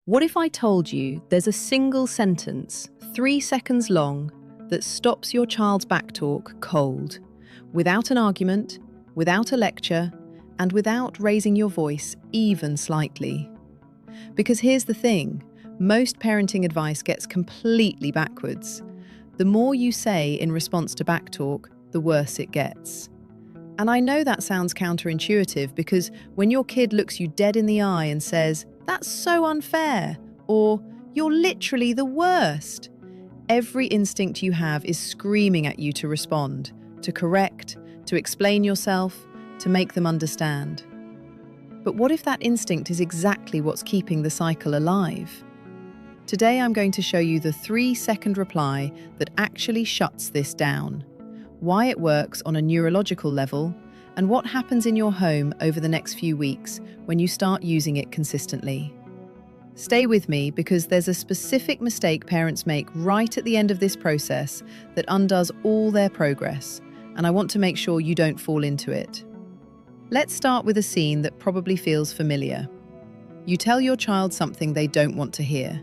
What if I told you there's a single sentence, 3 seconds long, that stops your child's backtalk cold, without an argument, without a lecture, and without raising your voice even slightly? Because here's the thing, most parenting advice gets completely backwards. The more you say in response to backtalk, the worse it gets. And I know that sounds counterintuitive because when your kid looks you dead in the eye and says, "That's so unfair," or "You're literally the worst," every instinct you have is screaming at you to respond, to correct, to explain yourself, to make them understand. But what if that instinct is exactly what's keeping the cycle alive? Today I'm going to show you the 3-second reply that actually shuts this down, why it works on a neurological level, and what happens in your home over the next few weeks when you start using it consistently. Stay with me because there's a specific mistake parents make right at the end of this process that undoes all their progress, and I want to make sure you don't fall into it. Let's start with a scene that probably feels familiar. You tell your child something they don't want to hear.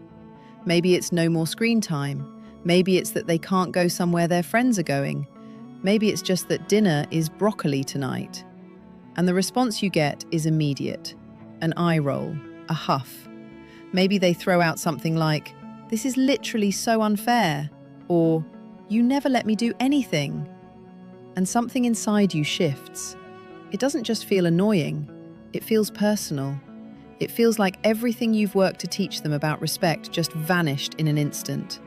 Maybe it's no more screen time. Maybe it's that they can't go somewhere their friends are going. Maybe it's just that dinner is broccoli tonight. And the response you get is immediate. An eye roll, a huff. Maybe they throw out something like, "This is literally so unfair," or "You never let me do anything." And something inside you shifts. It doesn't just feel annoying, it feels personal. It feels like everything you've worked to teach them about respect just vanished in an instant.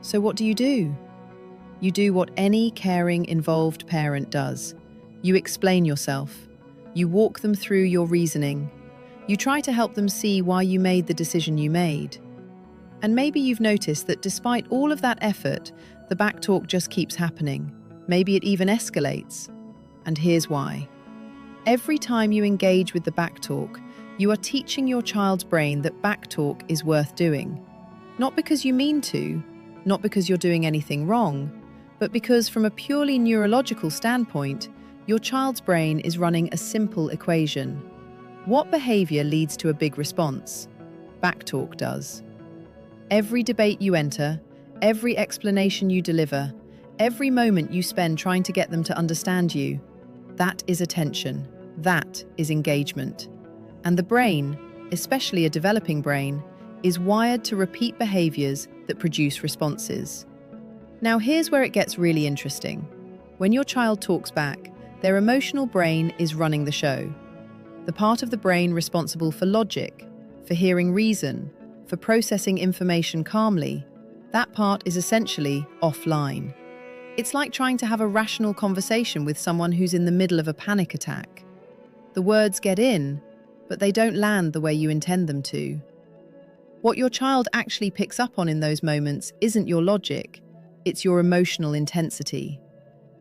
So what do? You do what any caring, involved parent does. You explain yourself. You walk them through your reasoning. You try to help them see why you made the decision you made. And maybe you've noticed that despite all of that effort, the backtalk just keeps happening. Maybe it even escalates. And here's why. Every time you engage with the backtalk, you are teaching your child's brain that backtalk is worth doing. Not because you mean to, not because you're doing anything wrong, but because from a purely neurological standpoint, your child's brain is running a simple equation. What behaviour leads to a big response? Backtalk does. Every debate you enter, every explanation you deliver, every moment you spend trying to get them to understand you, that is attention, that is engagement. And the brain, especially a developing brain, is wired to repeat behaviours that produce responses. Now here's where it gets really interesting. When your child talks back, their emotional brain is running the show. The part of the brain responsible for logic, for hearing reason, for processing information calmly, that part is essentially offline. It's like trying to have a rational conversation with someone who's in the middle of a panic attack. The words get in, but they don't land the way you intend them to. What your child actually picks up on in those moments isn't your logic, it's your emotional intensity.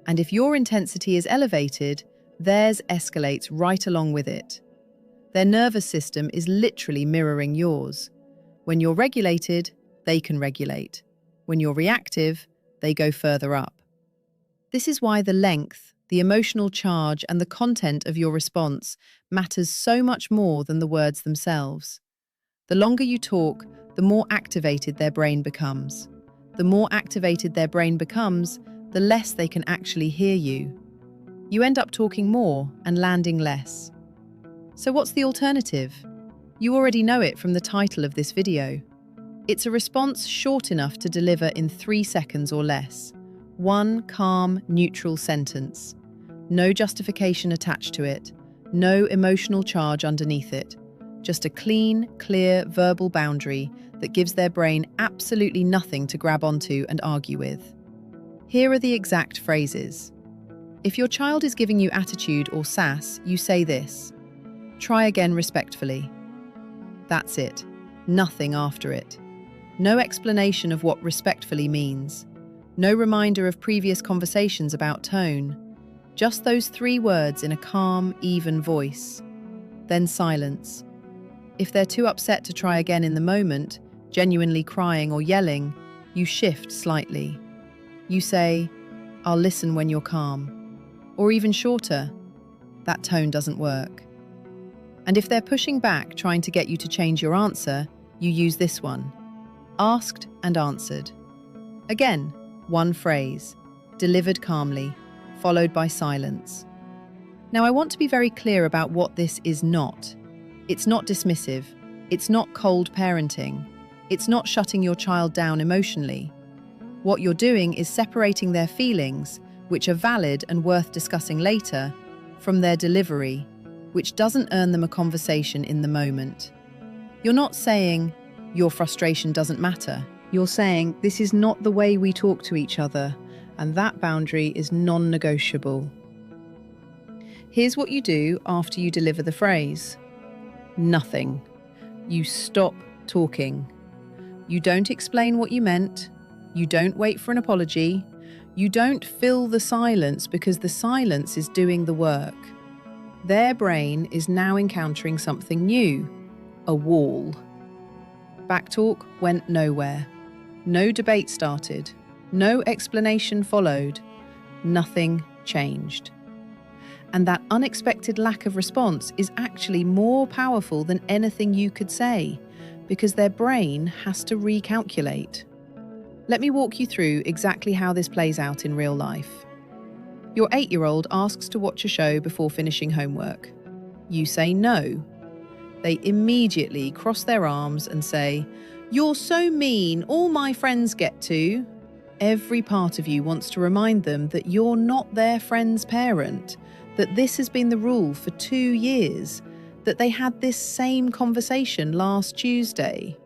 And if your intensity is elevated, theirs escalates right along with it. Their nervous system is literally mirroring yours. When you're regulated, they can regulate. When you're reactive, they go further up. This is why the length, the emotional charge, and the content of your response matters so much more than the words themselves. The longer you talk, the more activated their brain becomes. The more activated their brain becomes, the less they can actually hear you. You end up talking more and landing less. So what's the alternative? You already know it from the title of this video. It's a response short enough to deliver in 3 seconds or less. One calm, neutral sentence. No justification attached to it. No emotional charge underneath it. Just a clean, clear verbal boundary that gives their brain absolutely nothing to grab onto and argue with. Here are the exact phrases. If your child is giving you attitude or sass, you say this. Try again respectfully. That's it. Nothing after it. No explanation of what respectfully means. No reminder of previous conversations about tone. Just those 3 words in a calm, even voice. Then silence. If they're too upset to try again in the moment, genuinely crying or yelling, you shift slightly. You say, "I'll listen when you're calm." Or even shorter, "That tone doesn't work." And if they're pushing back, trying to get you to change your answer, you use this one: asked and answered. Again, one phrase, delivered calmly, followed by silence. Now, I want to be very clear about what this is not. It's not dismissive. It's not cold parenting. It's not shutting your child down emotionally. What you're doing is separating their feelings, which are valid and worth discussing later, from their delivery, which doesn't earn them a conversation in the moment. You're not saying, your frustration doesn't matter. You're saying, this is not the way we talk to each other, and that boundary is non-negotiable. Here's what you do after you deliver the phrase. Nothing. You stop talking. You don't explain what you meant. You don't wait for an apology. You don't fill the silence because the silence is doing the work. Their brain is now encountering something new, a wall. Backtalk went nowhere. No debate started. No explanation followed. Nothing changed. And that unexpected lack of response is actually more powerful than anything you could say, because their brain has to recalculate. Let me walk you through exactly how this plays out in real life. Your 8-year-old asks to watch a show before finishing homework. You say no. They immediately cross their arms and say, "You're so mean, all my friends get to." Every part of you wants to remind them that you're not their friend's parent, that this has been the rule for 2 years, that they had this same conversation last Tuesday.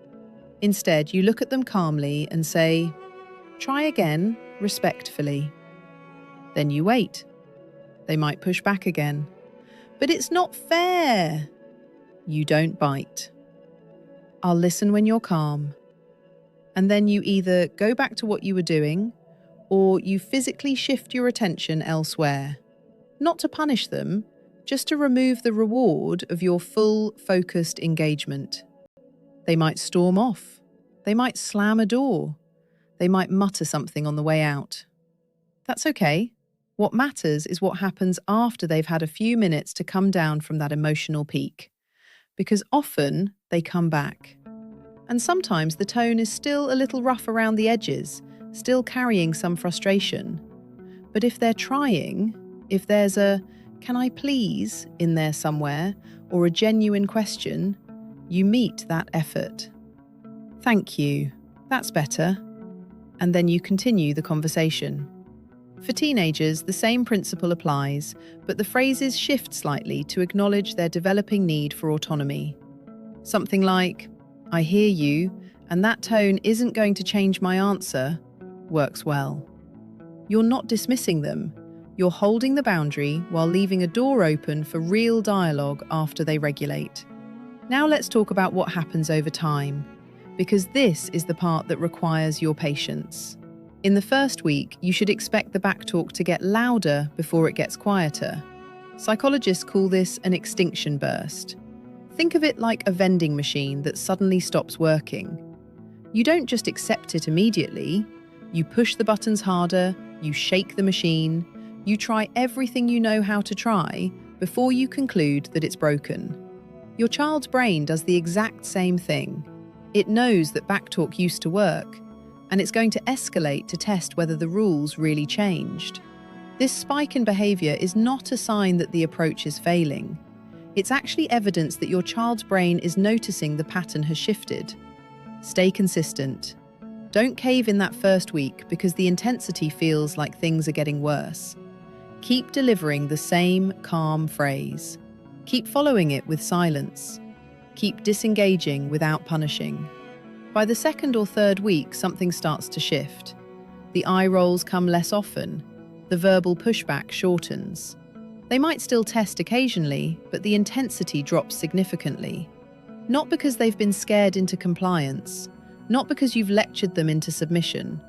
Instead, you look at them calmly and say, "Try again, respectfully." Then you wait. They might push back again. "But it's not fair." You don't bite. "I'll listen when you're calm." And then you either go back to what you were doing, or you physically shift your attention elsewhere. Not to punish them, just to remove the reward of your full, focused engagement. They might storm off. They might slam a door. They might mutter something on the way out. That's okay. What matters is what happens after they've had a few minutes to come down from that emotional peak. Because often they come back. And sometimes the tone is still a little rough around the edges, still carrying some frustration. But if they're trying, if there's a "can I please" in there somewhere, or a genuine question, you meet that effort. "Thank you. That's better." And then you continue the conversation. For teenagers, the same principle applies, but the phrases shift slightly to acknowledge their developing need for autonomy. Something like, "I hear you, and that tone isn't going to change my answer," works well. You're not dismissing them. You're holding the boundary while leaving a door open for real dialogue after they regulate. Now let's talk about what happens over time, because this is the part that requires your patience. In the first week, you should expect the backtalk to get louder before it gets quieter. Psychologists call this an extinction burst. Think of it like a vending machine that suddenly stops working. You don't just accept it immediately. You push the buttons harder, you shake the machine, you try everything you know how to try before you conclude that it's broken. Your child's brain does the exact same thing. It knows that backtalk used to work, and it's going to escalate to test whether the rules really changed. This spike in behaviour is not a sign that the approach is failing. It's actually evidence that your child's brain is noticing the pattern has shifted. Stay consistent. Don't cave in that first week because the intensity feels like things are getting worse. Keep delivering the same calm phrase. Keep following it with silence. Keep disengaging without punishing. By the second or third week, something starts to shift. The eye rolls come less often. The verbal pushback shortens. They might still test occasionally, but the intensity drops significantly. Not because they've been scared into compliance, not because you've lectured them into submission,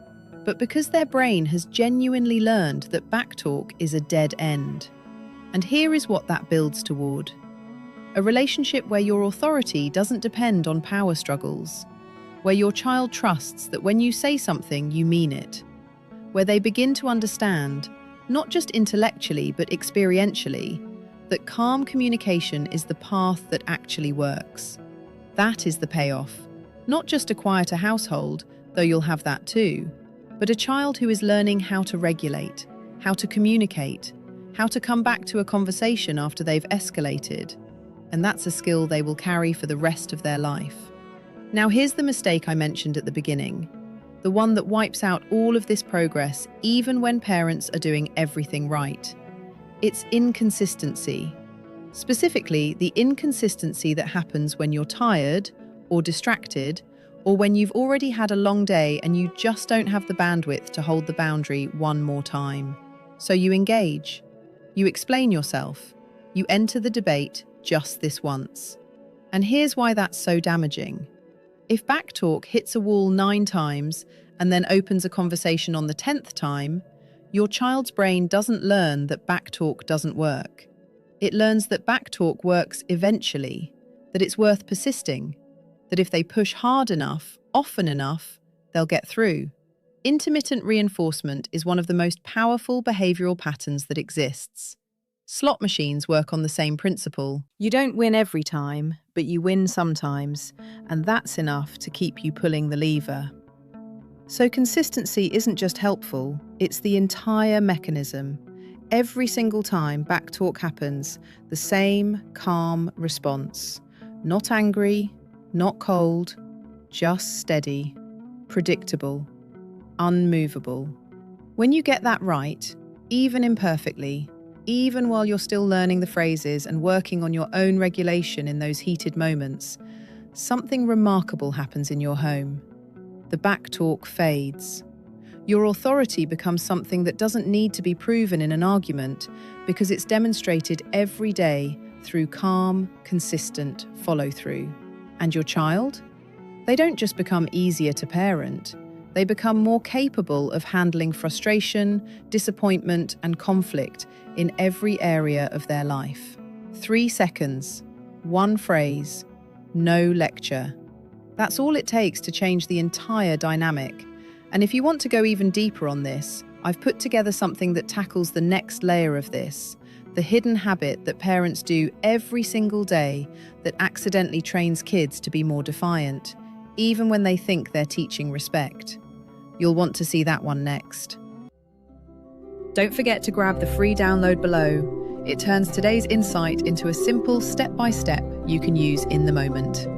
but because their brain has genuinely learned that backtalk is a dead end. And here is what that builds toward. A relationship where your authority doesn't depend on power struggles, where your child trusts that when you say something, you mean it, where they begin to understand, not just intellectually but experientially, that calm communication is the path that actually works. That is the payoff. Not just a quieter household, though you'll have that too, but a child who is learning how to regulate, how to communicate, how to come back to a conversation after they've escalated. And that's a skill they will carry for the rest of their life. Now here's the mistake I mentioned at the beginning, the one that wipes out all of this progress even when parents are doing everything right. It's inconsistency. Specifically, the inconsistency that happens when you're tired or distracted, or when you've already had a long day and you just don't have the bandwidth to hold the boundary one more time. So you engage. You explain yourself. You enter the debate just this once. And here's why that's so damaging. If Backtalk hits a wall 9 times and then opens a conversation on the 10th time, your child's brain doesn't learn that Backtalk doesn't work. It learns that Backtalk works eventually, that it's worth persisting, that if they push hard enough, often enough, they'll get through. Intermittent reinforcement is one of the most powerful behavioural patterns that exists. Slot machines work on the same principle. You don't win every time, but you win sometimes, and that's enough to keep you pulling the lever. So consistency isn't just helpful, it's the entire mechanism. Every single time Backtalk happens, the same calm response. Not angry, not cold, just steady, predictable, unmovable. When you get that right, even imperfectly, even while you're still learning the phrases and working on your own regulation in those heated moments, something remarkable happens in your home. The Backtalk fades. Your authority becomes something that doesn't need to be proven in an argument because it's demonstrated every day through calm, consistent follow-through. And your child? They don't just become easier to parent, they become more capable of handling frustration, disappointment, and conflict in every area of their life. 3 seconds, 1 phrase, no lecture. That's all it takes to change the entire dynamic. And if you want to go even deeper on this, I've put together something that tackles the next layer of this, the hidden habit that parents do every single day that accidentally trains kids to be more defiant, even when they think they're teaching respect. You'll want to see that one next. Don't forget to grab the free download below. It turns today's insight into a simple step-by-step you can use in the moment.